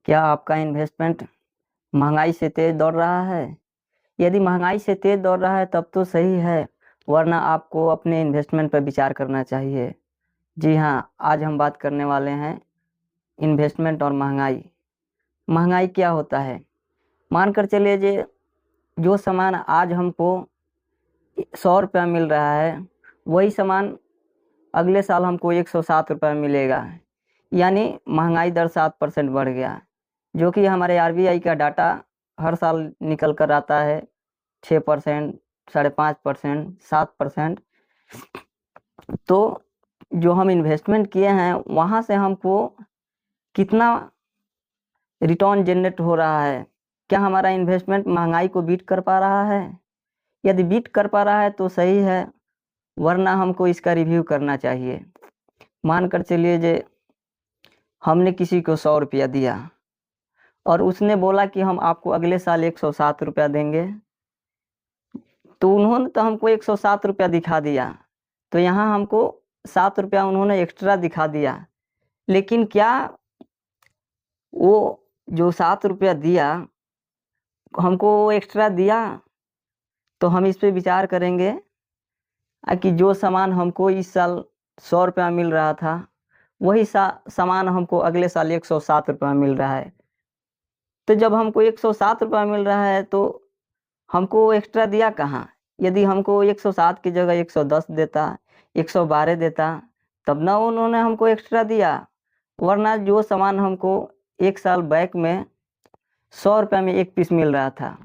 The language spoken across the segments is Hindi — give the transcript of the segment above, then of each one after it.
क्या आपका इन्वेस्टमेंट महंगाई से तेज दौड़ रहा है? यदि महंगाई से तेज दौड़ रहा है तब तो सही है, वरना आपको अपने इन्वेस्टमेंट पर विचार करना चाहिए। जी हाँ, आज हम बात करने वाले हैं इन्वेस्टमेंट और महंगाई। महंगाई क्या होता है? मानकर चलिए जो सामान आज हमको 100 रुपया मिल रहा है, वही सामान अगले साल हमको 107 रुपये मिलेगा। यानी महंगाई दर 7% बढ़ गया, जो कि हमारे आरबीआई का डाटा हर साल निकल कर आता है। 6%, 5.5%, 7%। तो जो हम इन्वेस्टमेंट किए हैं वहाँ से हमको कितना रिटर्न जनरेट हो रहा है? क्या हमारा इन्वेस्टमेंट महंगाई को बीट कर पा रहा है? यदि बीट कर पा रहा है तो सही है, वरना हमको इसका रिव्यू करना चाहिए। मानकर चलिए हमने किसी को 100 रुपया दिया और उसने बोला कि हम आपको अगले साल 107 रुपया देंगे। तो उन्होंने तो हमको 107 रुपया दिखा दिया, तो यहाँ हमको 7 रुपया उन्होंने एक्स्ट्रा दिखा दिया। लेकिन क्या वो जो 7 रुपया दिया हमको वो एक्स्ट्रा दिया? तो हम इस पे विचार करेंगे कि जो सामान हमको इस साल 100 रुपया मिल रहा था, वही सामान हमको अगले साल 107 रुपया मिल रहा है। तो जब हमको 107 रुपया मिल रहा है तो हमको एक्स्ट्रा दिया कहाँ? यदि हमको 107 की जगह 110 देता, 112 देता, तब ना उन्होंने हमको एक्स्ट्रा दिया। वरना जो सामान हमको एक साल बैक में 100 रुपये में एक पीस मिल रहा था,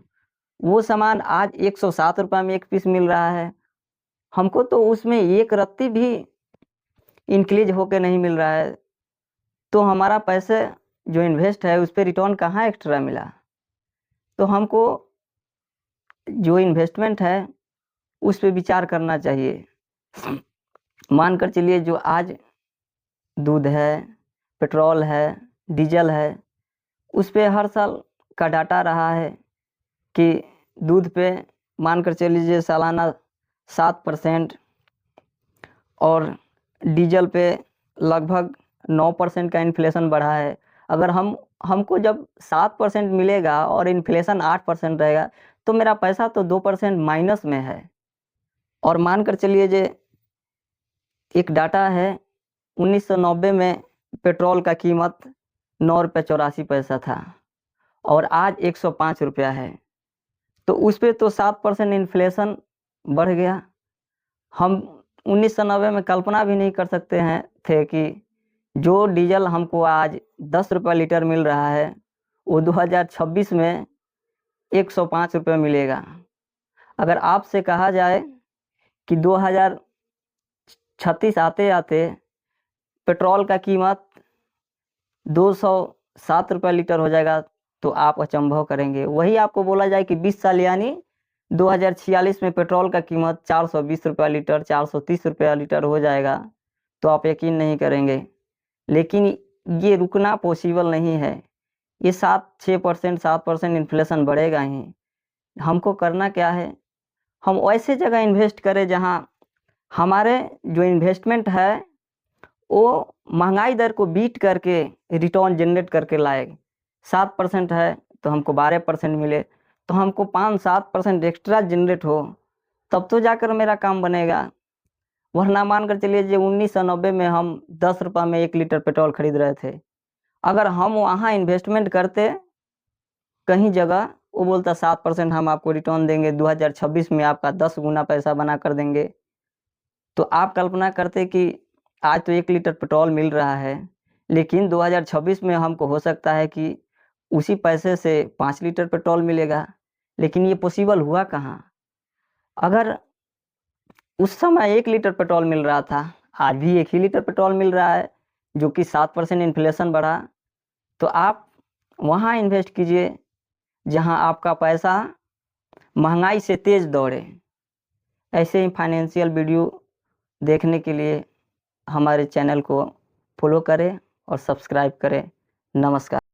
वो सामान आज 107 रुपये में एक पीस मिल रहा है। हमको तो उसमें एक रत्ती भी इंक्रीज होकर नहीं मिल रहा है। तो हमारा पैसे जो इन्वेस्ट है उस पर रिटर्न कहाँ एक्स्ट्रा मिला? तो हमको जो इन्वेस्टमेंट है उस पे विचार करना चाहिए। मानकर चलिए जो आज दूध है, पेट्रोल है, डीजल है, उस पे हर साल का डाटा रहा है कि दूध पे मानकर चलिए सालाना 7% और डीजल पे लगभग 9% का इन्फ्लेशन बढ़ा है। अगर हमको जब 7% मिलेगा और इन्फ्लेशन 8% रहेगा, तो मेरा पैसा तो 2% माइनस में है। और मानकर चलिए एक डाटा है 1990 में पेट्रोल का कीमत 9 रुपये 84 पैसा था और आज 105 रुपया है। तो उस पर तो 7% इन्फ्लेशन बढ़ गया। हम 1990 में कल्पना भी नहीं कर सकते हैं थे कि जो डीजल हमको आज 10 रुपये लीटर मिल रहा है, वो 2026 में 105 रुपये मिलेगा। अगर आपसे कहा जाए कि 2036 आते आते पेट्रोल का कीमत 207 रुपये लीटर हो जाएगा, तो आप अचंभव करेंगे। वही आपको बोला जाए कि 20 साल यानी 2046 में पेट्रोल का कीमत 420 रुपये लीटर, 430 रुपया लीटर हो जाएगा, तो आप यकीन नहीं करेंगे। लेकिन ये रुकना पॉसिबल नहीं है। ये 6% 7% इन्फ्लेशन बढ़ेगा ही। हमको करना क्या है? हम ऐसे जगह इन्वेस्ट करें जहाँ हमारे जो इन्वेस्टमेंट है वो महंगाई दर को बीट करके रिटर्न जनरेट करके लाए। 7% है तो हमको 12% मिले, तो हमको 5-7% एक्स्ट्रा जनरेट हो, तब तो जाकर मेरा काम बनेगा। वरना मानकर चलिए 1990 में हम 10 रुपये में 1 लीटर पेट्रोल खरीद रहे थे। अगर हम वहाँ इन्वेस्टमेंट करते कहीं जगह, वो बोलता 7% हम आपको रिटर्न देंगे, 2026 में आपका 10 गुना पैसा बना कर देंगे। तो आप कल्पना करते कि आज तो 1 लीटर पेट्रोल मिल रहा है, लेकिन 2026 में हमको हो सकता है कि उसी पैसे से 5 लीटर पेट्रोल मिलेगा। लेकिन ये पॉसिबल हुआ कहाँ? अगर उस समय 1 लीटर पेट्रोल मिल रहा था, आज भी 1 ही लीटर पेट्रोल मिल रहा है, जो कि 7% इन्फ्लेशन बढ़ा, तो आप वहाँ इन्वेस्ट कीजिए जहाँ आपका पैसा महंगाई से तेज दौड़े। ऐसे ही फाइनेंशियल वीडियो देखने के लिए हमारे चैनल को फॉलो करें और सब्सक्राइब करें। नमस्कार।